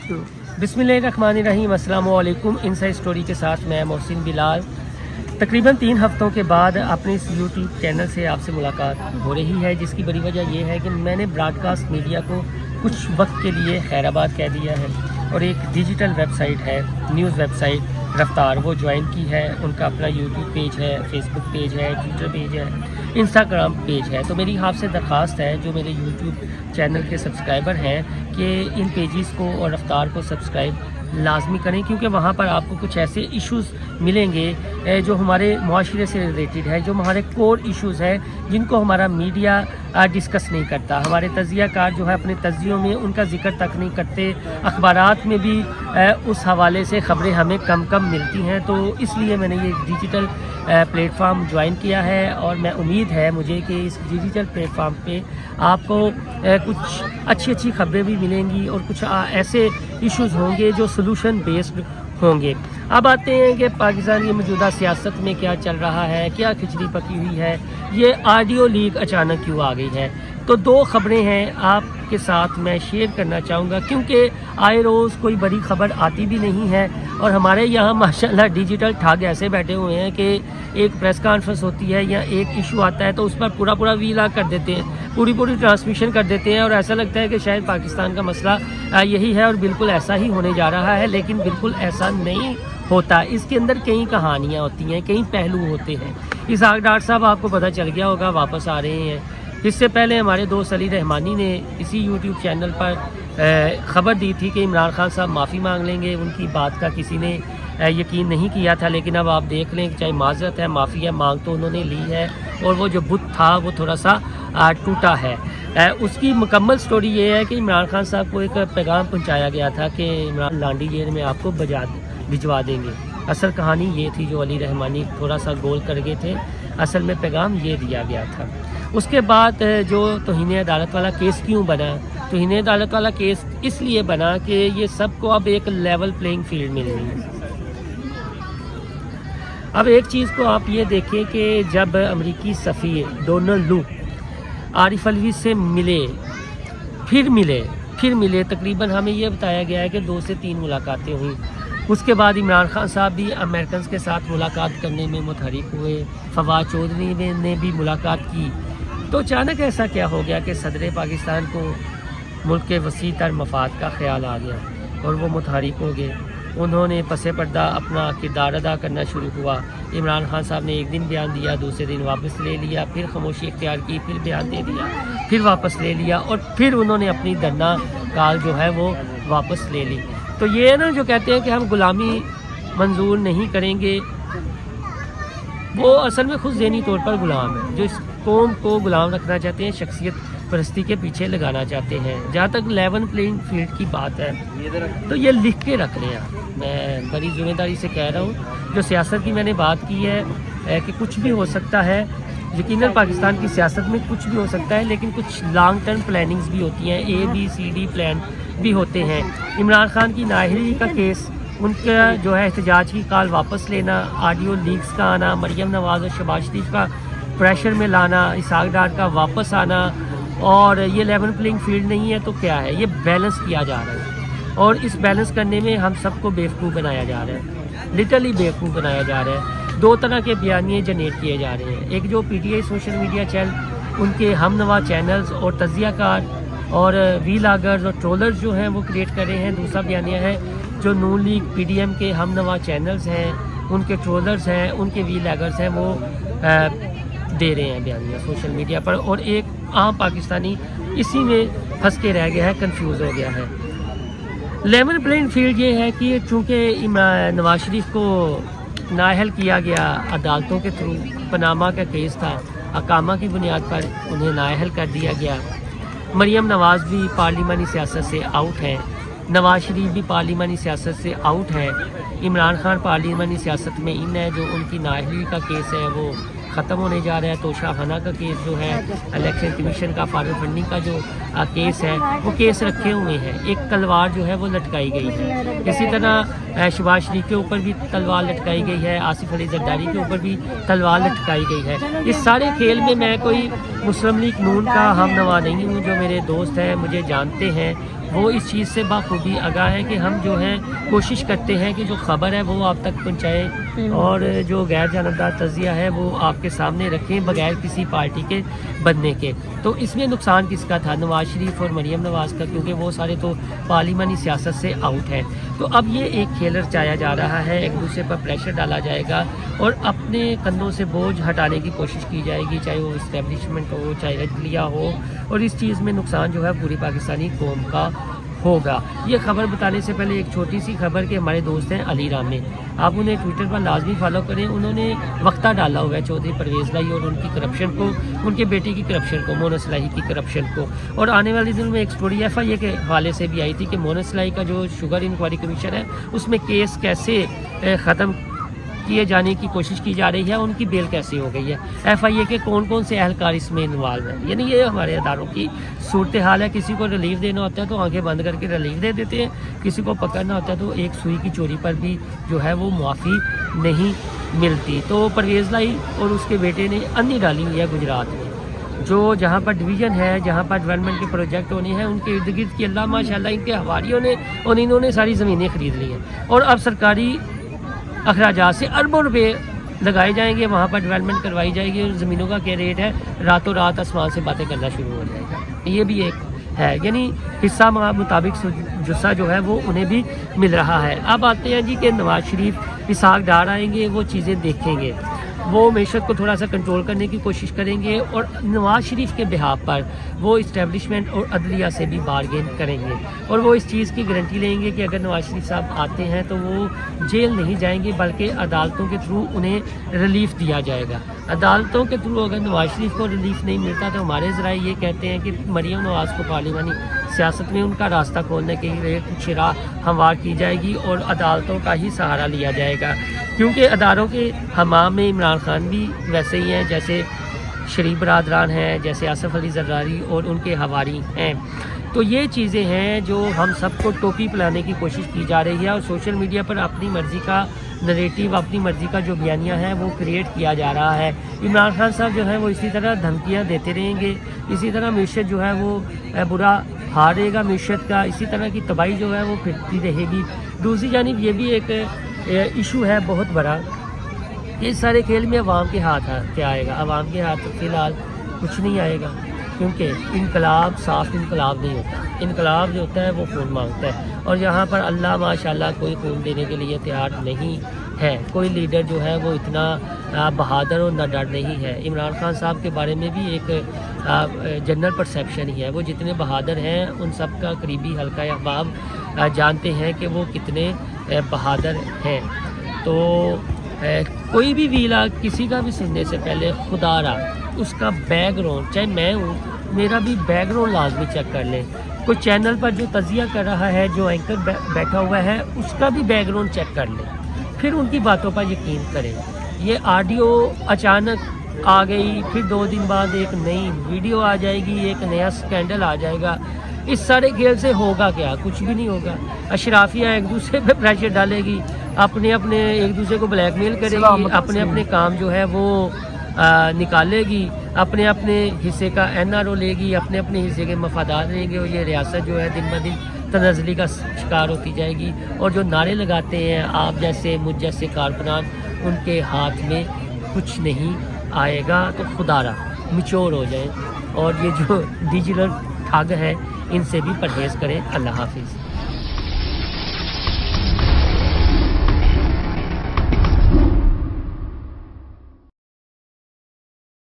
बिस्मिल्लाहिर्रहमानिर्रहीम, अस्सलाम वालेकुम। इनसाइड स्टोरी के साथ मैं मोहसिन बिलाल। तकरीबन 3 हफ्तों के बाद अपने इस यूट्यूब चैनल से आपसे मुलाकात हो रही है, जिसकी बड़ी वजह यह है कि मैंने ब्रॉडकास्ट मीडिया को कुछ वक्त के लिए खैराबाद कह दिया है और एक डिजिटल वेबसाइट है, न्यूज़ वेबसाइट रफ्तार, वो ज्वाइन की है। उनका अपना यूट्यूब पेज है, फेसबुक पेज है, ट्विटर पेज है, इंस्टाग्राम पेज है। तो मेरी आपसे दरख्वास्त है, जो मेरे यूट्यूब चैनल के सब्सक्राइबर हैं, कि इन पेजेस को और रफ्तार को सब्सक्राइब लाजमी करें, क्योंकि वहाँ पर आपको कुछ ऐसे इश्यूज़ मिलेंगे जो हमारे माशरे से रिलेटेड है, जो हमारे कोर इश्यूज़ हैं, जिनको हमारा मीडिया डिस्कस नहीं करता। हमारे तज्ज़ियाकार जो है अपने तज्ज़ियों में उनका जिक्र तक नहीं करते। अखबारात में भी उस हवाले से ख़बरें हमें कम कम मिलती हैं। तो इसलिए मैंने ये डिजिटल प्लेटफार्म ज्वाइन किया है और मैं उम्मीद है मुझे कि इस डिजिटल प्लेटफार्म पे आपको कुछ अच्छी खबरें भी मिलेंगी और कुछ ऐसे इश्यूज़ होंगे जो सोल्यूशन बेस्ड होंगे। अब आते हैं कि पाकिस्तान की मौजूदा सियासत में क्या चल रहा है, क्या खिचड़ी पकी हुई है, ये ऑडियो लीक अचानक क्यों आ गई है। तो 2 खबरें हैं आपके साथ मैं शेयर करना चाहूँगा, क्योंकि आए रोज़ कोई बड़ी खबर आती भी नहीं है और हमारे यहाँ माशाल्लाह डिजिटल ठग ऐसे बैठे हुए हैं कि एक प्रेस कॉन्फ्रेंस होती है या एक इशू आता है तो उस पर पूरा वीलॉग कर देते हैं, पूरी ट्रांसमिशन कर देते हैं और ऐसा लगता है कि शायद पाकिस्तान का मसला यही है और बिल्कुल ऐसा ही होने जा रहा है, लेकिन बिल्कुल ऐसा नहीं होता। इसके अंदर कई कहानियाँ होती हैं, कई पहलू होते हैं। इसहाक डार साहब आपको पता चल गया होगा वापस आ रहे हैं। इससे पहले हमारे दोस्त अली रहमानी ने इसी यूट्यूब चैनल पर ख़बर दी थी कि इमरान खान साहब माफ़ी मांग लेंगे। उनकी बात का किसी ने यकीन नहीं किया था, लेकिन अब आप देख लें कि चाहे माजरत है, माफ़ी है, मांग तो उन्होंने ली है और वो जो बुत था वो थोड़ा सा टूटा है। उसकी मुकम्मल स्टोरी ये है कि इमरान खान साहब को एक पैगाम पहुँचाया गया था कि इमरान लांडी जेल में आपको भिजवा देंगे। असल कहानी ये थी जो अली रहमानी थोड़ा सा गोल कर गए थे, असल में पैगाम ये दिया गया था। उसके बाद जो तौहीन अदालत वाला केस क्यों बना, तौहीन अदालत वाला केस इसलिए बना कि ये सबको अब एक लेवल प्लेइंग फील्ड मिल रही है। अब एक चीज़ को आप ये देखें कि जब अमरीकी सफ़ीर डोनाल्ड लू आरिफ अलवी से फिर मिले तकरीबन हमें ये बताया गया है कि 2 से 3 मुलाकातें हुई। उसके बाद इमरान खान साहब भी अमेरिकन के साथ मुलाकात करने में मुतहरिक हुए, फवाद चौधरी ने भी मुलाकात की। तो अचानक ऐसा क्या हो गया कि सदर पाकिस्तान को मुल्क के वसी तर मफाद का ख्याल आ गया और वो मुतहरिक हो गए। उन्होंने पसे पर्दा अपना किरदार अदा करना शुरू हुआ। इमरान खान साहब ने एक दिन बयान दिया, दूसरे दिन वापस ले लिया, फिर खामोशी इख्तियार की, फिर बयान दे दिया, फिर वापस ले लिया और फिर उन्होंने अपनी धरना काल जो है वो वापस ले ली। तो ये ना जो कहते हैं कि हम गुलामी मंजूर नहीं करेंगे, वो असल में खुद ज़हनी तौर पर गुलाम है, जो इस कौम को गुलाम रखना चाहते हैं, शख्सियत परस्ती के पीछे लगाना चाहते हैं। जहाँ तक लेवल प्लेइंग फील्ड की बात है तो ये लिख के रख लें आप। मैं बड़ी ज़िम्मेदारी से कह रहा हूँ, जो सियासत की मैंने बात की है कि कुछ भी हो सकता है, यकीनन पाकिस्तान की सियासत में कुछ भी हो सकता है, लेकिन कुछ लॉन्ग टर्म प्लानिंग्स भी होती हैं, ABCD प्लान भी होते हैं। इमरान खान की नाअहली का केस, उनका जो है एहतजाज की कॉल वापस लेना, ऑडियो लीक्स का आना, मरियम नवाज़ और शहबाज शरीफ का प्रेशर में लाना, इसहाक डार का वापस आना, और ये लेवल प्लेइंग फील्ड नहीं है तो क्या है, ये बैलेंस किया जा रहा है और इस बैलेंस करने में हम सबको बेवकूफ़ बनाया जा रहा है, लिटरली बेवकूफ़ बनाया जा रहा है। 2 तरह के बयानिए जनरेट किए जा रहे हैं। एक जो PTI सोशल मीडिया चैनल, उनके हमनवा चैनल्स और तज्ज़ियाकार और वीलॉगर्स और ट्रोलर्स जो हैं वो क्रिएट कर रहे हैं। दूसरा बयानिया है जो नून लीग PDM के हमनवा चैनल्स हैं, उनके ट्रोलर्स हैं, उनके वीलॉगर्स हैं, वो दे रहे हैं बयानिया सोशल मीडिया पर, और एक आम पाकिस्तानी इसी में फंस के रह गया है, कंफ्यूज हो गया है। लेवल प्लेइंग फील्ड ये है कि चूँकि नवाज शरीफ को नाअहल किया गया अदालतों के थ्रू, पनामा का केस था, अकामा की बुनियाद पर उन्हें नाअहल कर दिया गया। मरियम नवाज़ भी पार्लिमानी सियासत से आउट है, नवाज शरीफ भी पार्लिमानी सियासत से आउट है, इमरान खान पार्लिमानी सियासत में इन है। जो उनकी नाअहली का केस है वो ख़त्म होने जा रहा है। तोशा खाना का केस जो है, इलेक्शन कमीशन का फॉरेन फंडिंग का जो केस है, वो केस रखे हुए हैं। एक तलवार जो है वो लटकाई गई है। इसी तरह शहबाज शरीफ के ऊपर भी तलवार लटकाई गई है, आसिफ अली जरदारी के ऊपर भी तलवार लटकाई गई है। इस सारे खेल में मैं कोई मुस्लिम लीग नून का हमनवा नहीं हूँ। जो मेरे दोस्त हैं, मुझे जानते हैं, وہ اس چیز سے بخوبی آگاہ ہے کہ ہم جو ہے کوشش کرتے ہیں کہ جو خبر ہے وہ آپ تک پہنچائیں اور جو غیر جانبدار تجزیہ ہے وہ آپ کے سامنے رکھیں بغیر کسی پارٹی کے بننے کے. تو اس میں نقصان کس کا تھا؟ نواز شریف اور مریم نواز کا، کیونکہ وہ سارے تو پارلیمانی سیاست سے آؤٹ ہیں. تو اب یہ ایک کھیل رچایا جا رہا ہے، ایک دوسرے پر پریشر ڈالا جائے گا اور اپنے کندھوں سے بوجھ ہٹانے کی کوشش کی جائے گی، چاہے وہ اسٹیبلشمنٹ ہو چاہے عدلیہ ہو، اور اس چیز میں نقصان جو ہے پوری پاکستانی قوم کا ہوگا. یہ خبر بتانے سے پہلے ایک چھوٹی سی خبر کہ ہمارے دوست ہیں علی رامے، آپ انہیں ٹویٹر پر لازمی فالو کریں. انہوں نے وقتہ ڈالا ہوا ہے چودھری پرویز لائی اور ان کی کرپشن کو، ان کے بیٹے کی کرپشن کو، مونس اسلائی کی کرپشن کو. اور آنے والے دن میں ایک سٹوری ایف آئی اے کے حوالے سے بھی آئی تھی کہ مونس اسلائی کا جو شوگر انکوائری کمیشن ہے اس میں کیس کیسے ختم کیے جانے کی کوشش کی جا رہی ہے، ان کی بیل کیسے ہو گئی ہے، ایف آئی اے کے کون کون سے اہلکار اس میں انوالو ہیں. یعنی یہ ہمارے اداروں کی صورتحال ہے. کسی کو ریلیف دینا ہوتا ہے تو آنکھیں بند کر کے ریلیف دے دیتے ہیں، کسی کو پکڑنا ہوتا ہے تو ایک سوئی کی چوری پر بھی جو ہے وہ معافی نہیں ملتی. تو پرویز لائی اور اس کے بیٹے نے انی ڈالی ہوئی ہے گجرات میں، جو جہاں پر ڈویژن ہے، جہاں پر ڈیولپمنٹ کے پروجیکٹ ہونے ہیں، ان کے ارد گرد کی اللہ ماشاء اللہ ان کے حواریوں نے اور انہوں نے ساری زمینیں خرید لی ہیں اور اب سرکاری اخراجات سے اربوں روپے لگائے جائیں گے، وہاں پر ڈیولپمنٹ کروائی جائے گی اور زمینوں کا کیا ریٹ ہے راتوں رات آسمان سے باتیں کرنا شروع ہو جائے گا. یہ بھی ایک ہے، یعنی حصہ مطابق جسہ جو ہے وہ انہیں بھی مل رہا ہے. اب آتے ہیں جی کہ نواز شریف اسحاق ڈار آئیں گے، وہ چیزیں دیکھیں گے، وہ معیشت کو تھوڑا سا کنٹرول کرنے کی کوشش کریں گے اور نواز شریف کے بہاف پر وہ اسٹیبلشمنٹ اور عدلیہ سے بھی بارگین کریں گے اور وہ اس چیز کی گارنٹی لیں گے کہ اگر نواز شریف صاحب آتے ہیں تو وہ جیل نہیں جائیں گے بلکہ عدالتوں کے تھرو انہیں ریلیف دیا جائے گا. عدالتوں کے تھرو اگر نواز شریف کو ریلیف نہیں ملتا تو ہمارے ذرائع یہ کہتے ہیں کہ مریم نواز کو پارلیمانی سیاست میں ان کا راستہ کھولنے کے لیے کچھ راہ ہموار کی جائے گی اور عدالتوں کا ہی سہارا لیا جائے گا، کیونکہ اداروں کے حمام میں عمران خان بھی ویسے ہی ہیں جیسے شریف برادران ہیں، جیسے آصف علی زرداری اور ان کے حواری ہیں. تو یہ چیزیں ہیں جو ہم سب کو ٹوپی پلانے کی کوشش کی جا رہی ہے اور سوشل میڈیا پر اپنی مرضی کا نریٹیو، اپنی مرضی کا جو بیانیہ ہے وہ کریٹ کیا جا رہا ہے. عمران خان صاحب جو ہے وہ اسی طرح دھمکیاں دیتے رہیں گے، اسی طرح معیشت جو ہے وہ برا ہارے گا، معیشت کا اسی طرح کی تباہی جو ہے وہ پھرتی رہے گی. دوسری جانب یہ بھی ایک ایشو ہے بہت بڑا کہ اس سارے کھیل میں عوام کے ہاتھ کیا آئے گا. عوام کے ہاتھ فی الحال کچھ نہیں آئے گا، کیونکہ انقلاب صاف انقلاب نہیں ہوتا. انقلاب جو ہوتا ہے وہ خون مانگتا ہے اور یہاں پر اللہ ماشاءاللہ کوئی خون دینے کے لیے تیار نہیں ہے. کوئی لیڈر جو ہے وہ اتنا بہادر اور نہ ڈر نہیں ہے. عمران خان صاحب کے بارے میں بھی ایک جنرل پرسیپشن ہی ہے، وہ جتنے بہادر ہیں ان سب کا قریبی حلقہ احباب جانتے ہیں کہ وہ کتنے بہادر ہیں. تو کوئی بھی ویلا کسی کا بھی سننے سے پہلے خدا را اس کا بیک گراؤنڈ، چاہے میں ہوں میرا بھی بیک گراؤنڈ لازمی چیک کر لیں. کوئی چینل پر جو تجزیہ کر رہا ہے، جو اینکر بیٹھا ہوا ہے، اس کا بھی بیک گراؤنڈ چیک کر لیں، پھر ان کی باتوں پر یقین کریں. یہ آڈیو اچانک آ گئی، پھر 2 دن بعد ایک نئی ویڈیو آ جائے گی، ایک نیا سکینڈل آ جائے گا. اس سارے کھیل سے ہوگا کیا؟ کچھ بھی نہیں ہوگا. اشرافیہ ایک دوسرے پہ پریشر ڈالے گی، اپنے ایک دوسرے کو بلیک میل کرے گی، اپنے کام جو ہے وہ نکالے گی، اپنے حصے کا این آر او لے گی، اپنے حصے کے مفادات لیں گے اور یہ ریاست جو ہے دن بہ دن تنزلی کا شکار ہوتی جائے گی. اور جو نعرے لگاتے ہیں آپ جیسے مجھ جیسے کارکنان، ان کے ہاتھ میں کچھ نہیں آئے گا. تو خدا را میچور ہو جائیں اور یہ جو ڈیجیٹل ٹھگ ہے ان سے بھی پرہیز کریں. اللہ حافظ.